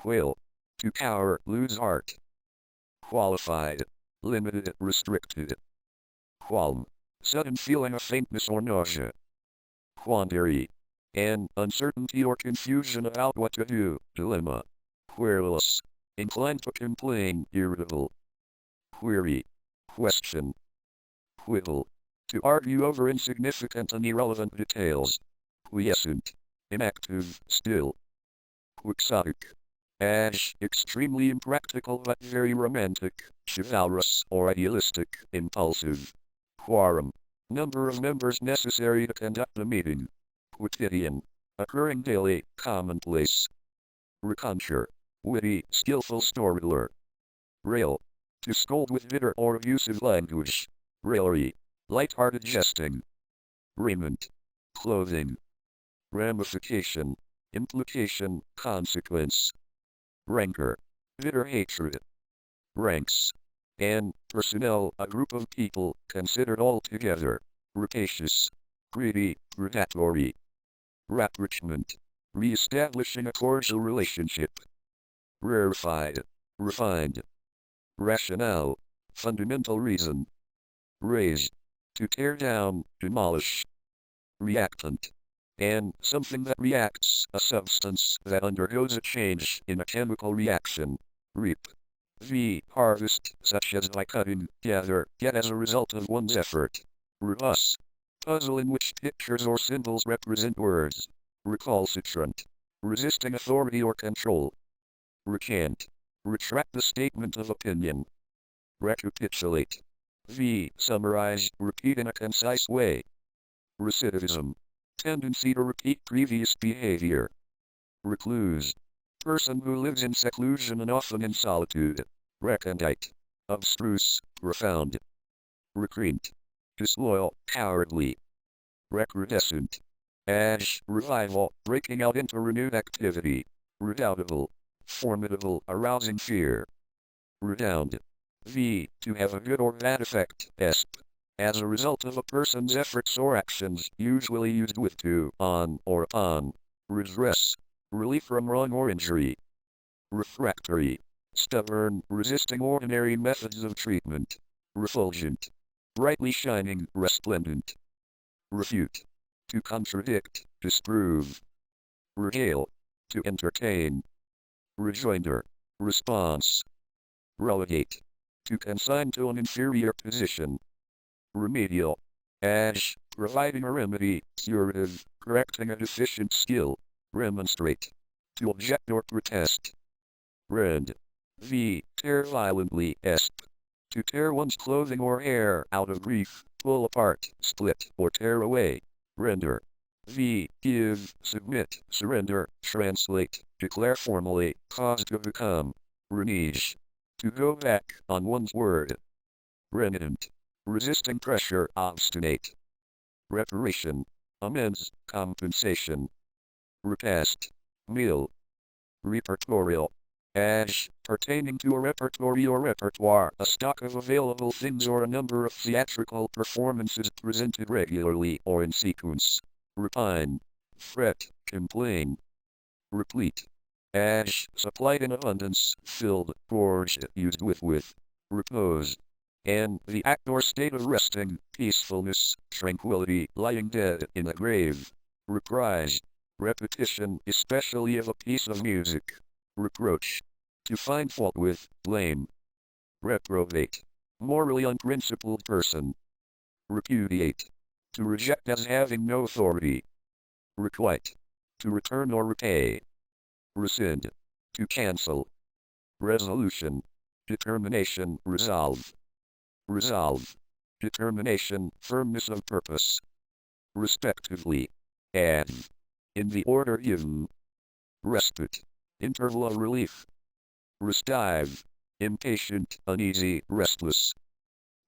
Quail. To cower, lose heart. Qualified. Limited, restricted. Qualm. Sudden feeling of faintness or nausea. Quandary. An uncertainty or confusion about what to do, dilemma. Querulous. Inclined to complain, irritable. Query. Question. Quibble. To argue over insignificant and irrelevant details. Quiescent. Inactive, still. Quixotic. As extremely impractical but very romantic, chivalrous or idealistic, impulsive. Quorum. Number of members necessary to conduct the meeting. Quotidian. Occurring daily, commonplace. Raconteur. Witty, skillful storyteller. Rail. To scold with bitter or abusive language. Raillery. Light-hearted jesting. Raiment. Clothing. Ramification. Implication, consequence. Rancor. Bitter hatred. Ranks. An personnel, a group of people, considered all together. Rapacious. Greedy, predatory. Rapprochement. Re-establishing a cordial relationship. Rarefied. Refined. Rationale. Fundamental reason. Raise. To tear down, demolish. Reactant. And something that reacts, a substance that undergoes a change in a chemical reaction. Reap. Harvest, such as by cutting, gather, get as a result of one's effort. Rebus. Puzzle in which pictures or symbols represent words. Recalcitrant. Resisting authority or control. Recant. Retract the statement of opinion. Recapitulate. Summarize, repeat in a concise way. Recidivism. Tendency to repeat previous behavior. Recluse. Person who lives in seclusion and often in solitude. Recondite. Abstruse, profound. Recreant. Disloyal, cowardly. Recrudescent. As, revival, breaking out into renewed activity. Redoubtable. Formidable, arousing fear. Redound. To have a good or bad effect, esp. As a result of a person's efforts or actions, usually used with to, on, or upon. Redress. Relief from wrong or injury. Refractory. Stubborn, resisting ordinary methods of treatment. Refulgent. Brightly shining, resplendent. Refute. To contradict, disprove. Regale. To entertain. Rejoinder. Response. Relegate. To consign to an inferior position. Remedial. As, providing a remedy, curative, correcting a deficient skill. Remonstrate. To object or protest. Rend. Tear violently, esp. To tear one's clothing or hair out of grief, pull apart, split, or tear away. Render. Give, submit, surrender, translate, declare formally, cause to become. Renege. To go back on one's word. Renitent. Resisting pressure, obstinate. Reparation. Amends, compensation. Repast. Meal. Repertorial. As, pertaining to a repertory or repertoire, a stock of available things or a number of theatrical performances presented regularly or in sequence. Repine. Fret, complain. Replete. As, supplied in abundance, filled, gorged, used with. Repose. And the act or state of resting, peacefulness, tranquility, lying dead in a grave. Reprise. Repetition, especially of a piece of music. Reproach. To find fault with, blame. Reprobate. Morally unprincipled person. Repudiate. To reject as having no authority. Requite. To return or repay. Rescind. To cancel. Resolution. Determination, resolve. Resolve. Determination, firmness of purpose. Respectively. Adv. In the order given. Respite. Interval of relief. Restive. Impatient, uneasy, restless.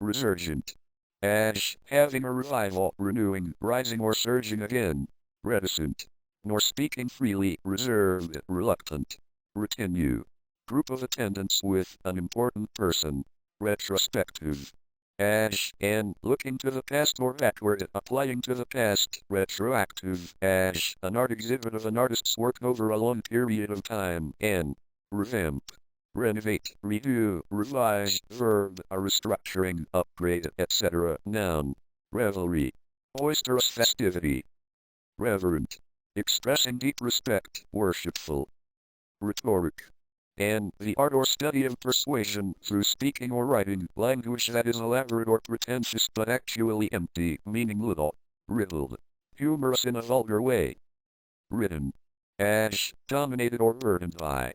Resurgent. As, having a revival, renewing, rising or surging again. Reticent. Nor speaking freely, reserved, reluctant. Retinue. Group of attendants with an important person. Retrospective. As, and, looking to the past or backward, applying to the past, retroactive, as, an art exhibit of an artist's work over a long period of time, and, revamp, renovate, redo, revise, verb, a restructuring, upgrade, etc. Noun, revelry, boisterous festivity, reverent, expressing deep respect, worshipful, rhetoric, and the art or study of persuasion through speaking or writing, language that is elaborate or pretentious but actually empty, meaning little, riddled, humorous in a vulgar way, ridden, as, dominated or burdened by,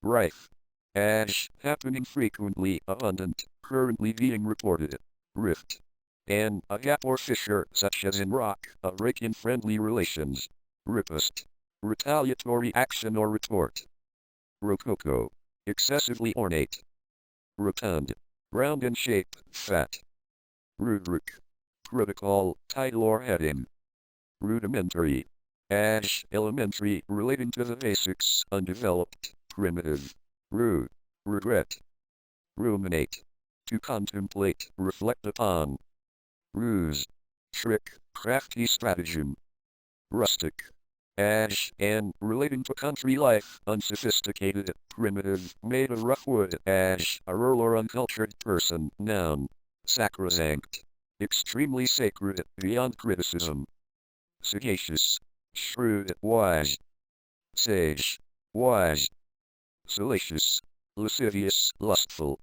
rife, as, happening frequently, abundant, currently being reported, rift, and a gap or fissure, such as in rock, a break in friendly relations, riposte, retaliatory action or retort, rococo, excessively ornate, rotund, round in shape, fat, rubric, protocol, title or heading, rudimentary, as, elementary, relating to the basics, undeveloped, primitive, regret, ruminate, to contemplate, reflect upon, ruse, trick, crafty stratagem, rustic, as, and, relating to country life, unsophisticated, primitive, made of rough wood, as, a rural or uncultured person, noun, sacrosanct, extremely sacred, beyond criticism, sagacious, shrewd, wise, sage, wise, salacious, lascivious, lustful,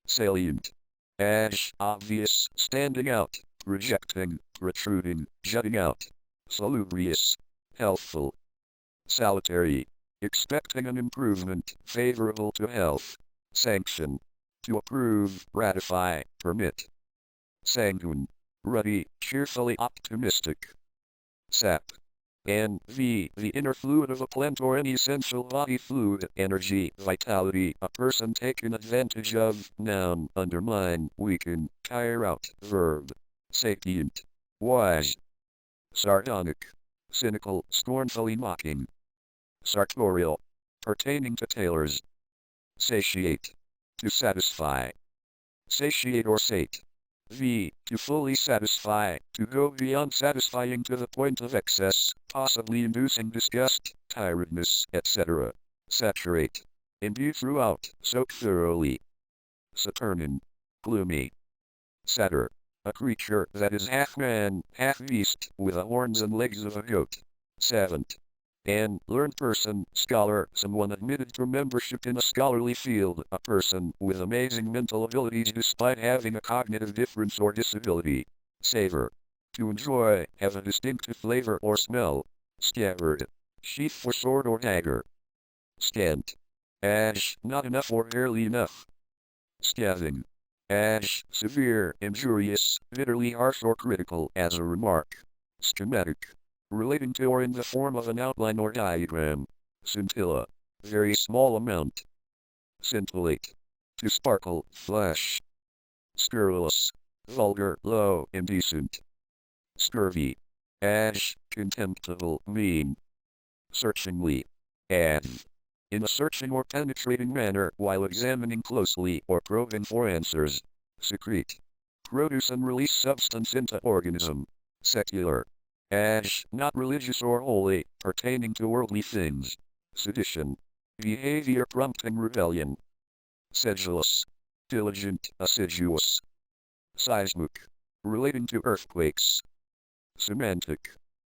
salient, as, obvious, standing out, rejecting, protruding, jutting out, salubrious, healthful, salutary, expecting an improvement, favorable to health, sanction, to approve, ratify, permit, sanguine, ruddy, cheerfully optimistic, sap, and the inner fluid of a plant or any essential body fluid, energy, vitality, a person taken advantage of, noun, undermine, weaken, tire out, verb, sapient, wise, sardonic, cynical, scornfully mocking, sartorial, pertaining to tailors, satiate, to satisfy, satiate or sate, to fully satisfy, to go beyond satisfying to the point of excess, possibly inducing disgust, tiredness, etc. Saturate, imbue throughout, soak thoroughly, Saturnin, gloomy, satyr, a creature that is half man, half beast, with the horns and legs of a goat, savant, an learned person, scholar, someone admitted to membership in a scholarly field, a person with amazing mental abilities despite having a cognitive difference or disability. Savor, to enjoy, have a distinctive flavor or smell. Scabbard, sheath for sword or dagger. Scant, as, not enough or barely enough. Scathing, as, severe, injurious, bitterly harsh or critical, as a remark. Schematic, relating to or in the form of an outline or diagram. Scintilla, very small amount. Scintillate, to sparkle, flash. Scurrilous, vulgar, low, indecent. Scurvy, as, contemptible, mean. Searchingly, as, in a searching or penetrating manner while examining closely or probing for answers. Secrete, produce and release substance into organism. Secular, as, not religious or holy, pertaining to worldly things. Sedition, behavior prompting rebellion. Sedulous, diligent, assiduous. Seismic, relating to earthquakes. Semantic,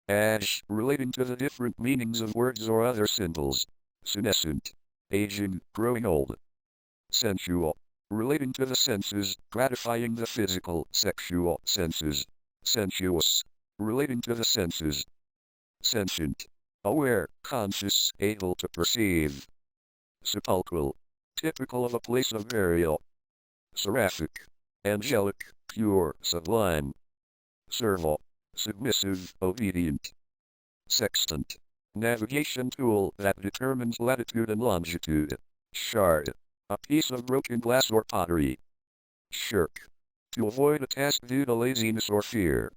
as, relating to the different meanings of words or other symbols. Senescent, aging, growing old. Sensual, relating to the senses, gratifying the physical, sexual senses. Sensuous, relating to the senses. Sentient, aware, conscious, able to perceive. Sepulchral, typical of a place of burial. Seraphic, angelic, pure, sublime. Servile, submissive, obedient. Sextant, navigation tool that determines latitude and longitude. Shard, a piece of broken glass or pottery. Shirk, to avoid a task due to laziness or fear.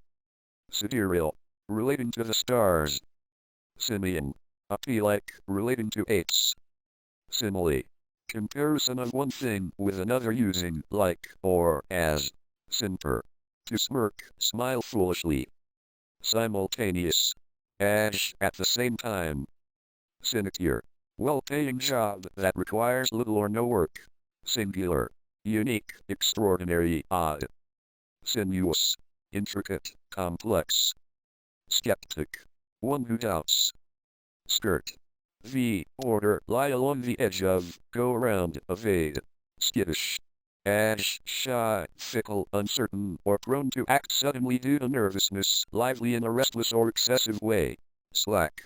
Sidereal, relating to the stars. Simian, a pea-like, relating to apes. Simile, comparison of one thing with another using like or as. Simper, to smirk, smile foolishly. Simultaneous, as, at the same time. Sinecure, well-paying job that requires little or no work. Singular. Unique, extraordinary, odd. Sinuous. Intricate, complex. Skeptic. One who doubts. Skirt. V. Order, lie along the edge of, go around, evade. Skittish. Ash, shy, fickle, uncertain, or prone to act suddenly due to nervousness, lively in a restless or excessive way. Slack.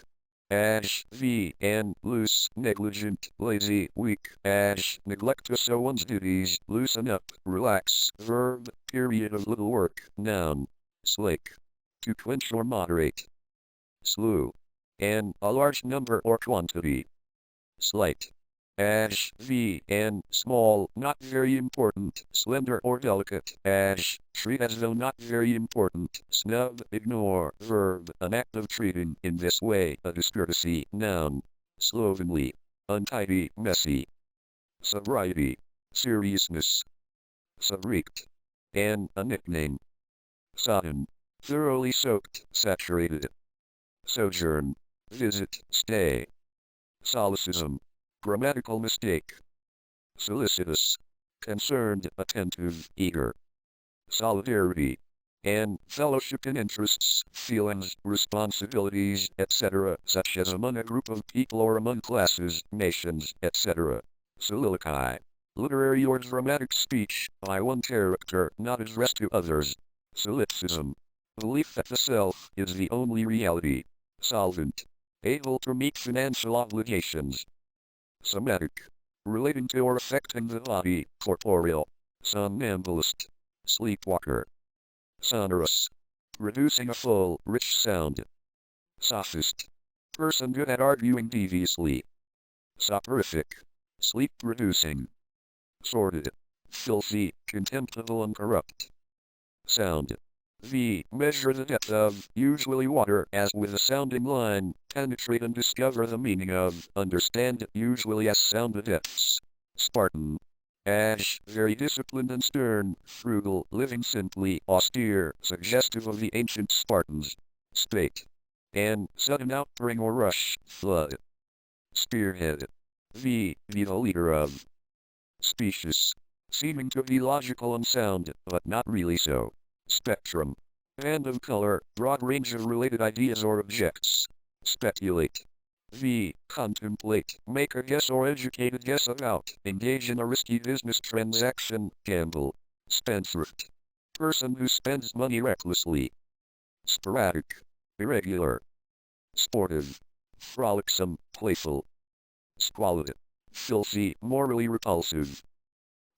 Ash, v. And, loose, negligent, lazy, weak. Ash, neglect to show one's duties, loosen up, relax. Verb, period of little work. Noun. Slake. To quench or moderate. Slew. And, a large number or quantity. Slight. Ash, v. And, small, not very important, slender or delicate. Ash, treat as though not very important. Snub, ignore. Verb, an act of treating in this way, a discourtesy. Noun. Slovenly. Untidy, messy. Sobriety. Seriousness. Subreeked. And, a nickname. Sodden. Thoroughly soaked, saturated. Sojourn. Visit, stay. Solecism. Grammatical mistake. Solicitous. Concerned, attentive, eager. Solidarity. And fellowship in interests, feelings, responsibilities, etc., such as among a group of people or among classes, nations, etc. Soliloquy. Literary or dramatic speech, by one character, not addressed to others. Solipsism. Belief that the self is the only reality. Solvent. Able to meet financial obligations. Somatic. Relating to or affecting the body, corporeal. Somnambulist. Sleepwalker. Sonorous. Producing a full, rich sound. Sophist. Person good at arguing deviously. Soporific. Sleep-producing. Sordid. Filthy, contemptible and corrupt. Sound. V. Measure the depth of, usually water, as with a sounding line, penetrate and discover the meaning of, understand, usually as sound the depths. Spartan. Ash, very disciplined and stern, frugal, living simply, austere, suggestive of the ancient Spartans. Spate. And, sudden outbreak or rush, flood. Spearhead. V. Be the leader of. Specious. Seeming to be logical and sound, but not really so. Spectrum. Band of color, broad range of related ideas or objects. Speculate. V. Contemplate, make a guess or educated guess about, engage in a risky business transaction, gamble. Spendthrift. Person who spends money recklessly. Sporadic. Irregular. Sportive. Frolicsome, playful. Squalid. Filthy, morally repulsive.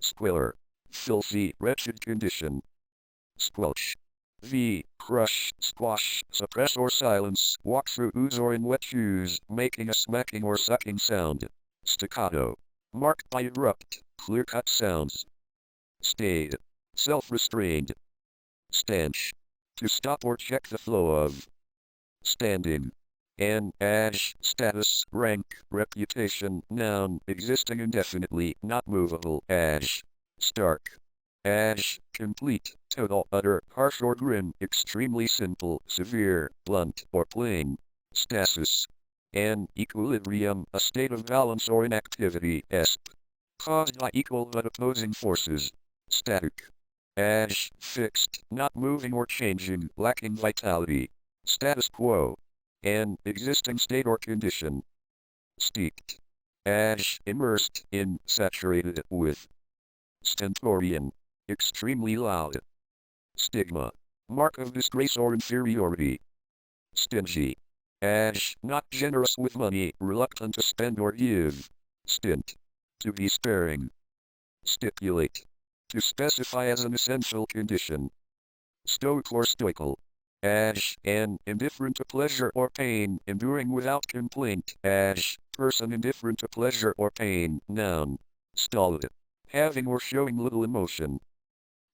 Squiller. Filthy, wretched condition. Squelch. V. Crush, squash, suppress or silence, walk through ooze or in wet shoes, making a smacking or sucking sound. Staccato. Marked by abrupt, clear-cut sounds. Staid. Self-restrained. Stanch. To stop or check the flow of. Standing. An, ash, status, rank, reputation, noun, existing indefinitely, not movable, ash. Stark. Ash, complete, total, utter, harsh or grim, extremely simple, severe, blunt, or plain. Stasis. An equilibrium, a state of balance or inactivity, esp. Caused by equal but opposing forces. Static. Ash, fixed, not moving or changing, lacking vitality. Status quo. An existing state or condition. Steeped. Ash, immersed in, saturated with. Stentorian. Extremely loud. Stigma. Mark of disgrace or inferiority. Stingy. Ash, not generous with money, reluctant to spend or give. Stint. To be sparing. Stipulate. To specify as an essential condition. Stoic or stoical. Ash, an indifferent to pleasure or pain, enduring without complaint. Ash, person indifferent to pleasure or pain, noun. Stolid. Having or showing little emotion.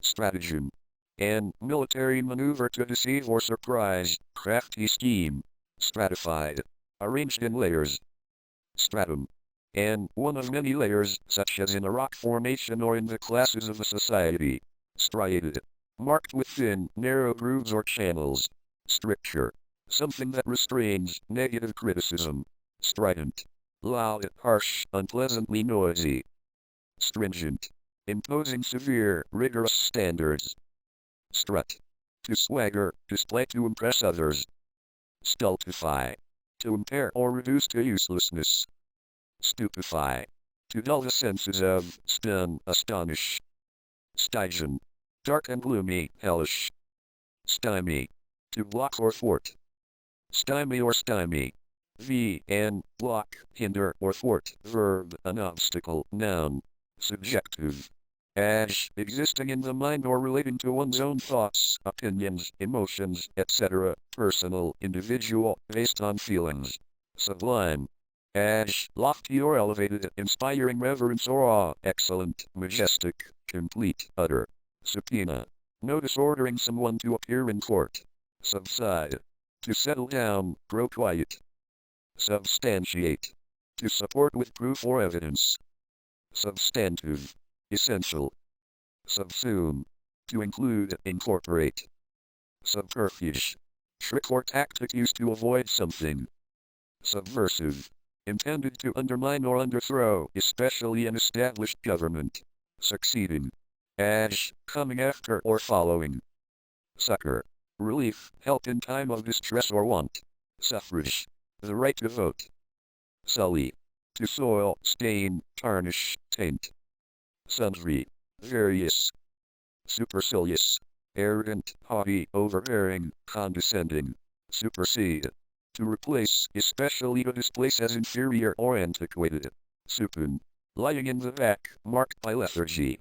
Stratagem. An military maneuver to deceive or surprise, crafty scheme. Stratified. Arranged in layers. Stratum. An one of many layers, such as in a rock formation or in the classes of a society. Striated. Marked with thin, narrow grooves or channels. Stricture. Something that restrains, negative criticism. Strident. loud, harsh, unpleasantly noisy. Stringent, imposing severe, rigorous standards. Strut, to swagger, display to impress others. Stultify, to impair or reduce to uselessness. Stupefy, to dull the senses of, stun, astonish. Stygian, dark and gloomy, hellish. Stymie, to block or thwart. Stymie or stymie. Block, hinder or thwart, verb, an obstacle, noun. Subjective. As, existing in the mind or relating to one's own thoughts, opinions, emotions, etc., personal, individual, based on feelings. Sublime. As, lofty or elevated, inspiring reverence or awe, excellent, majestic, complete, utter. Subpoena. Notice ordering someone to appear in court. Subside. To settle down, grow quiet. Substantiate. To support with proof or evidence. Substantive. Essential. Subsume. To include, incorporate. Subterfuge. Trick or tactic used to avoid something. Subversive. Intended to undermine or underthrow, especially an established government. Succeeding. As, coming after or following. Succor. Relief, help in time of distress or want. Suffrage. The right to vote. Sully. To soil, stain, tarnish, taint. Sundry. Various. Supercilious. Arrogant, haughty, overbearing, condescending. Supersede. To replace, especially to displace as inferior or antiquated. Supine. Lying in the back, marked by lethargy.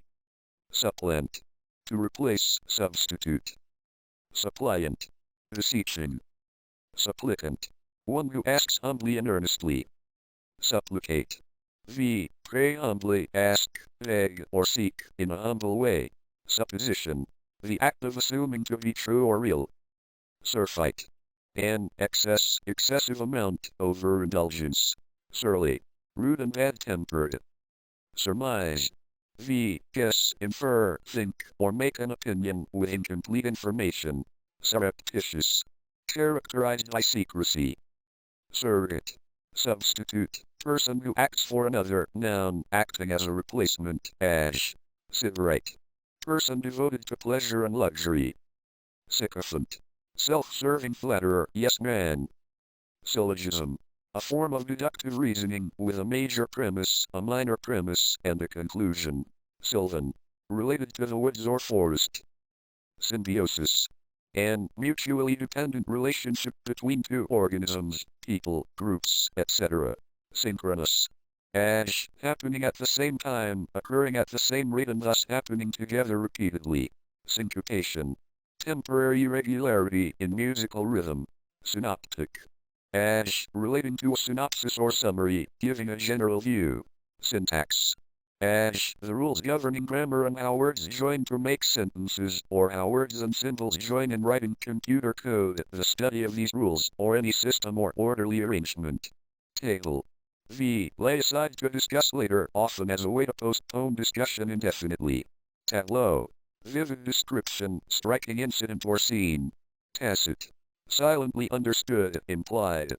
Supplant. To replace, substitute. Suppliant. Beseeching. Supplicant. One who asks humbly and earnestly. Supplicate. Pray humbly, ask, beg, or seek, in a humble way. Supposition. The act of assuming to be true or real. Surfeit. An excessive amount, overindulgence. Surly. Rude and bad-tempered. Surmise. Guess, infer, think, or make an opinion with incomplete information. Surreptitious. Characterized by secrecy. Surrogate. Substitute. Person who acts for another, noun, acting as a replacement, as. Sybarite. Person devoted to pleasure and luxury. Sycophant. Self-serving flatterer, yes man. Syllogism. A form of deductive reasoning with a major premise, a minor premise, and a conclusion. Sylvan. Related to the woods or forest. Symbiosis. An mutually dependent relationship between two organisms, people, groups, etc. Synchronous. As, happening at the same time, occurring at the same rate and thus happening together repeatedly. Syncopation. Temporary irregularity in musical rhythm. Synoptic. As, relating to a synopsis or summary, giving a general view. Syntax. As, the rules governing grammar and how words join to make sentences, or how words and symbols join in writing computer code, the study of these rules, or any system or orderly arrangement. Table. Lay aside to discuss later, often as a way to postpone discussion indefinitely. Tableau. Vivid description, striking incident or scene. Tacit. Silently understood, implied.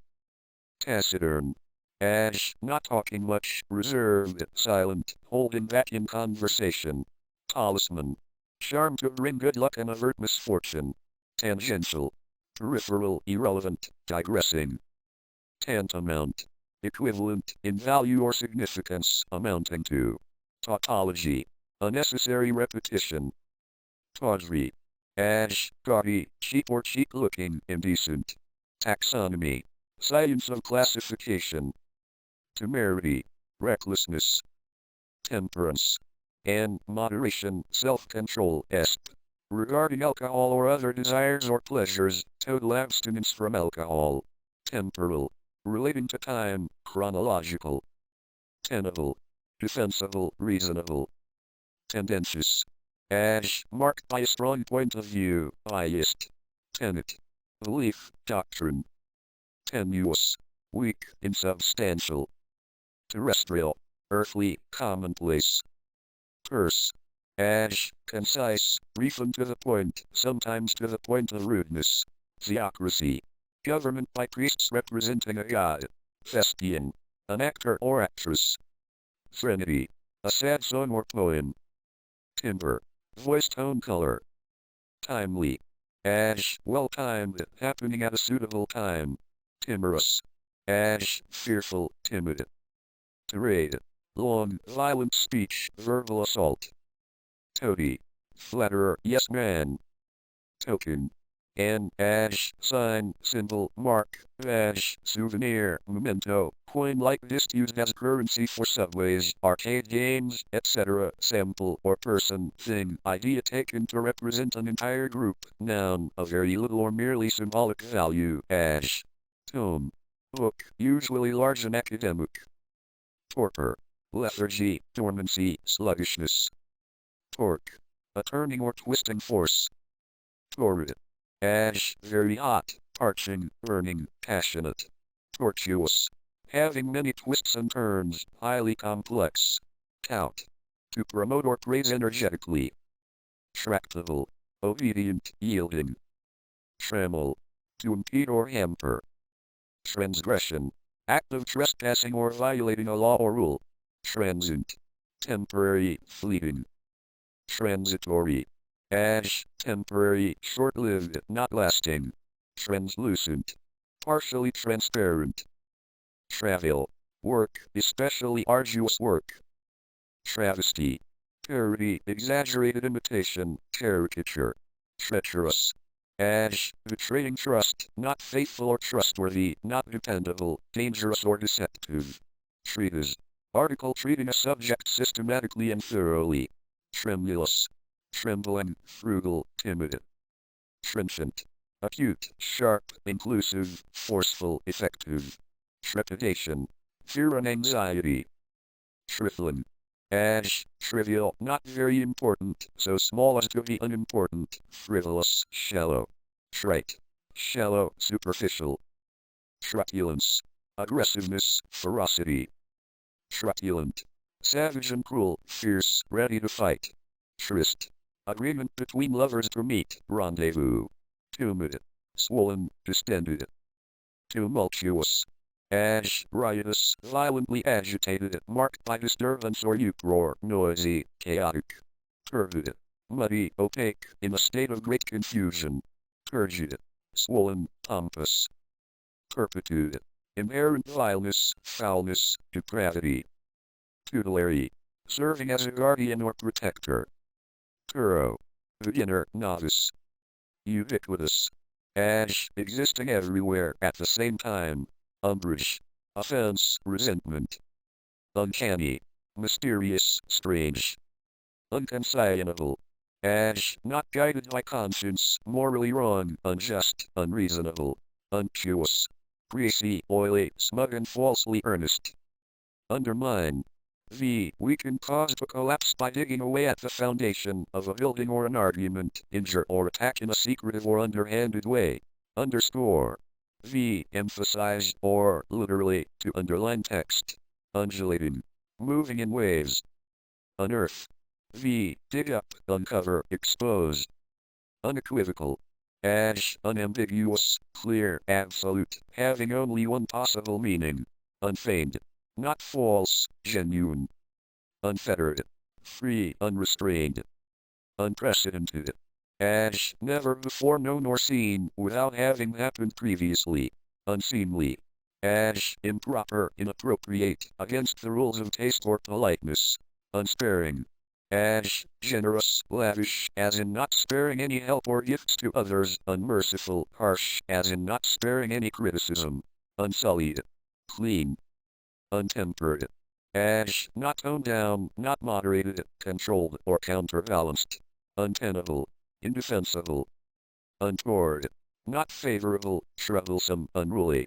Taciturn. As, not talking much, reserved, silent, holding back in conversation. Talisman. Charm to bring good luck and avert misfortune. Tangential. Peripheral, irrelevant, digressing. Tantamount. Equivalent, in value or significance, amounting to. Tautology. A necessary repetition. Tawdry. As, gaudy, cheap or cheap-looking, indecent. Taxonomy. Science of classification. Temerity. Recklessness. Temperance. And moderation, self-control, est. Regarding alcohol or other desires or pleasures, total abstinence from alcohol. Temporal. Relating to time, chronological. Tenable. Defensible, reasonable. Tendentious. As, marked by a strong point of view, biased. Tenet. Belief, doctrine. Tenuous. Weak, insubstantial. Terrestrial. Earthly, commonplace. Terse. As, concise, brief and to the point, sometimes to the point of rudeness. Theocracy. Government by priests representing a god. Thespian. an actor or actress. Threnody, a sad song or poem. Timbre, voice tone color. Timely, as, well-timed, happening at a suitable time. Timorous, as, fearful, timid. Tirade, long, violent speech, verbal assault. Toady, flatterer, yes man. Token, an, as, sign, symbol, mark, badge, souvenir, memento, coin-like disc used as currency for subways, arcade games, etc. Sample or person, thing, idea taken to represent an entire group, noun, of very little or merely symbolic value, as. Tome, book, usually large and academic. Torpor, lethargy, dormancy, sluggishness. Torque, a turning or twisting force. Torrid, as, very hot, parching, burning, passionate. Tortuous, having many twists and turns, highly complex. Tout, to promote or praise energetically. Tractable, obedient, yielding. Trammel, to impede or hamper. Transgression, act of trespassing or violating a law or rule. Transient, temporary, fleeting. Transitory, as, temporary, short-lived, not lasting. Translucent, partially transparent. Travail, work, especially arduous work. Travesty, parody, exaggerated imitation, caricature. Treacherous, as, betraying trust, not faithful or trustworthy, not dependable, dangerous or deceptive. Treatise, article treating a subject systematically and thoroughly. Tremulous, trembling, frugal, timid. Trenchant, acute, sharp, inclusive, forceful, effective. Trepidation, fear and anxiety. Trifling, as, trivial, not very important, so small as to be unimportant, frivolous, shallow. Trite, shallow, superficial. Truculence, aggressiveness, ferocity. Truculent, savage and cruel, fierce, ready to fight. Tryst, agreement between lovers to meet, rendezvous. Tumid, swollen, distended. Tumultuous, as, riotous, violently agitated, marked by disturbance or uproar, noisy, chaotic. Turbid, muddy, opaque, in a state of great confusion. Turgid, swollen, pompous. Turpitude, inherent vileness, foulness, depravity. Tutelary, serving as a guardian or protector. Turo, beginner, novice. Ubiquitous, as, existing everywhere at the same time. Umbrage, offense, resentment. Uncanny, mysterious, strange. Unconciliable, as, not guided by conscience, morally wrong, unjust, unreasonable. Unctuous, greasy, oily, smug and falsely earnest. Undermine, we can cause to collapse by digging away at the foundation of a building or an argument, injure or attack in a secretive or underhanded way. Underscore, emphasize or, literally, to underline text. Undulating, moving in waves. Unearth, dig up, uncover, expose. Unequivocal, as, unambiguous, clear, absolute, having only one possible meaning. Unfeigned, not false, genuine. Unfettered, free, unrestrained. Unprecedented, as, never before known or seen, without having happened previously. Unseemly, as, improper, inappropriate, against the rules of taste or politeness. Unsparing, as, generous, lavish, as in not sparing any help or gifts to others. Unmerciful, harsh, as in not sparing any criticism. Unsullied, clean. Untempered, as, not toned down, not moderated, controlled, or counterbalanced. Untenable, indefensible. Untoward, not favorable, troublesome, unruly.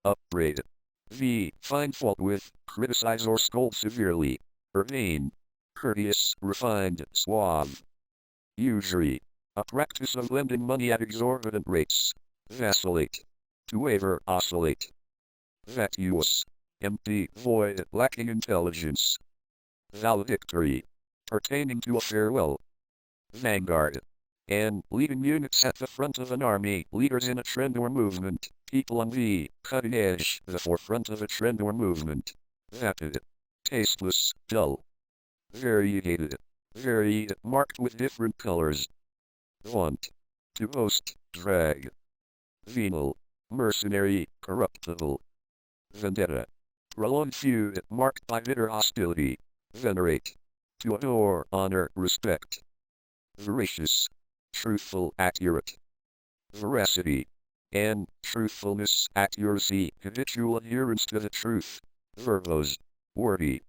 Upbraid, find fault with, criticize or scold severely. Urbane, courteous, refined, suave. Usury, a practice of lending money at exorbitant rates. Vacillate, to waver, oscillate. Vacuous, empty, void, lacking intelligence. Valedictory, pertaining to a farewell. Vanguard, and leading units at the front of an army, leaders in a trend or movement, people on the cutting edge, the forefront of a trend or movement. Vapid, tasteless, dull. Variegated, varied, marked with different colors. Want, to boast, drag. Venal, mercenary, corruptible. Vendetta, prolonged feud marked by bitter hostility. Venerate, to adore, honor, respect. Veracious, truthful, accurate. Veracity, and truthfulness, accuracy, habitual adherence to the truth. Verbose, wordy.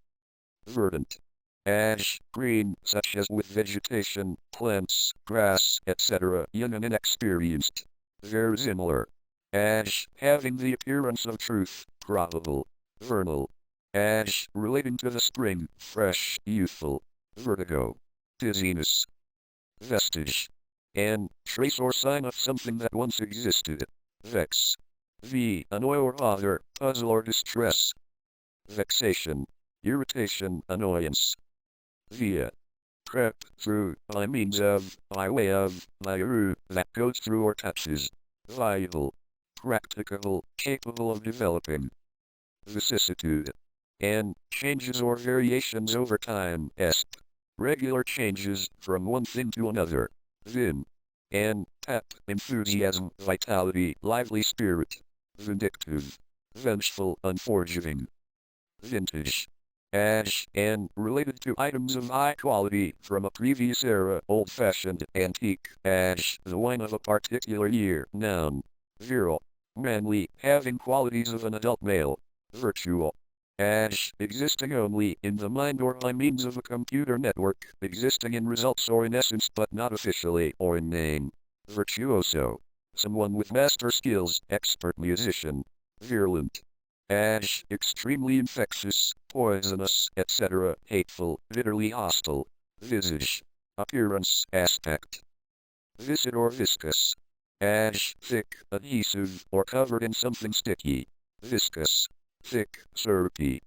Verdant, ash, green, such as with vegetation, plants, grass, etc., young and inexperienced. Verisimilar, ash, having the appearance of truth, probable. Vernal, ash, relating to the spring, fresh, youthful. Vertigo, dizziness. Vestige, an trace or sign of something that once existed. Vex, annoy or bother, puzzle or distress. Vexation, irritation, annoyance. Via, creep through, by means of, by way of, by a route that goes through or touches. Viable, practicable, capable of developing. Vicissitude, and changes or variations over time. Regular changes from one thing to another. Vim, and pep, enthusiasm, vitality, lively spirit. Vindictive, vengeful, unforgiving. Vintage, ash, and related to items of high quality from a previous era, old-fashioned, antique, ash, the wine of a particular year. Noun, virile, manly, having qualities of an adult male. Virtual, ash, existing only in the mind or by means of a computer network, existing in results or in essence but not officially or in name. Virtuoso, someone with master skills, expert musician. Virulent, ash, extremely infectious, poisonous, etc., hateful, bitterly hostile. Visage, appearance, aspect. Viscid or viscous, ash, thick, adhesive, or covered in something sticky. Viscous, thick, syrupy.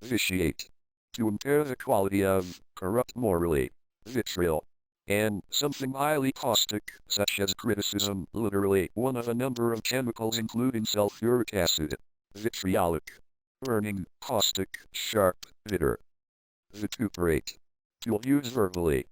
Vitiate, to impair the quality of, corrupt morally. Vitriol, and something highly caustic, such as criticism, literally one of a number of chemicals including sulfuric acid. Vitriolic, burning, caustic, sharp, bitter. Vituperate, to abuse verbally.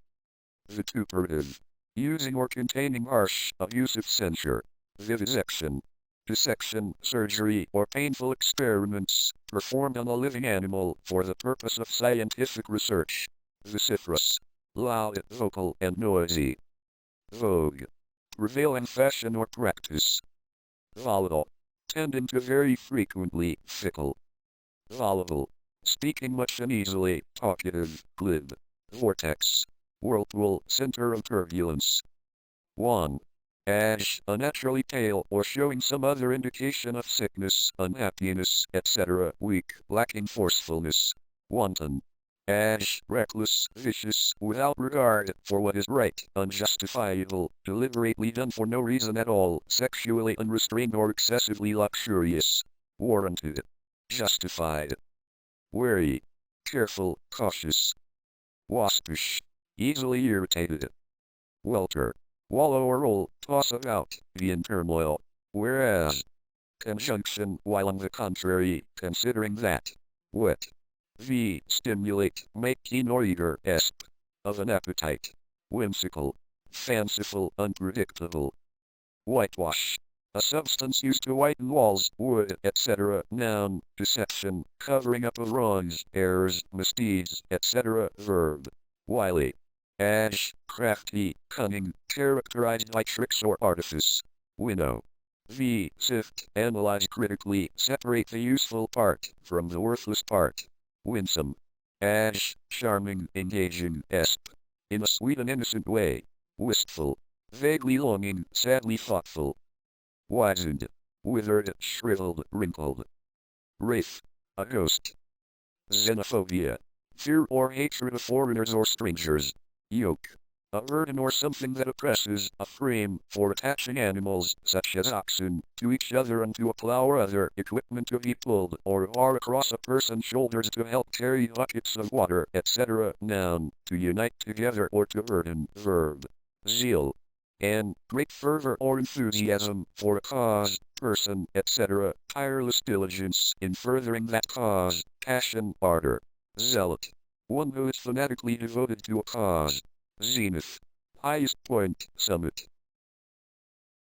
Vituperative, using or containing harsh, abusive censure. Vivisection, dissection, surgery, or painful experiments performed on a living animal for the purpose of scientific research. Vociferous, loud, vocal, and noisy. Vogue, prevailing fashion or practice. Volatile, tending to very frequently, fickle. Voluble, speaking much and easily, talkative, glib. Vortex, whirlpool, center of turbulence. Wan, ash, unnaturally pale or showing some other indication of sickness, unhappiness, etc., weak, lacking forcefulness. Wanton, ash, reckless, vicious, without regard for what is right, unjustifiable, deliberately done for no reason at all, sexually unrestrained or excessively luxurious. Warranted, justified. Wary, careful, cautious. Waspish, easily irritated. Welter, wallow or roll, toss about, be in turmoil. Whereas, conjunction, while on the contrary, considering that. Wet, stimulate, make keen or eager, of an appetite. Whimsical, fanciful, unpredictable. Whitewash, a substance used to whiten walls, wood, etc. Noun, deception, covering up of wrongs, errors, misdeeds, etc. Verb. Wily, ash, crafty, cunning, characterized by tricks or artifice. Winnow, sift, analyze critically, separate the useful part from the worthless part. Winsome, ash, charming, engaging, in a sweet and innocent way. Wistful, vaguely longing, sadly thoughtful. Wizened, withered, shriveled, wrinkled. Wraith, a ghost. Xenophobia, fear or hatred of foreigners or strangers. Yoke, a burden or something that oppresses, a frame for attaching animals, such as oxen, to each other and to a plow or other equipment to be pulled or bar across a person's shoulders to help carry buckets of water, etc. Noun, to unite together or to burden. Verb. Zeal, N. Great fervor or enthusiasm for a cause, person, etc., tireless diligence in furthering that cause, passion, ardor. Zealot. One who is fanatically devoted to a cause. Zenith. Highest point, summit.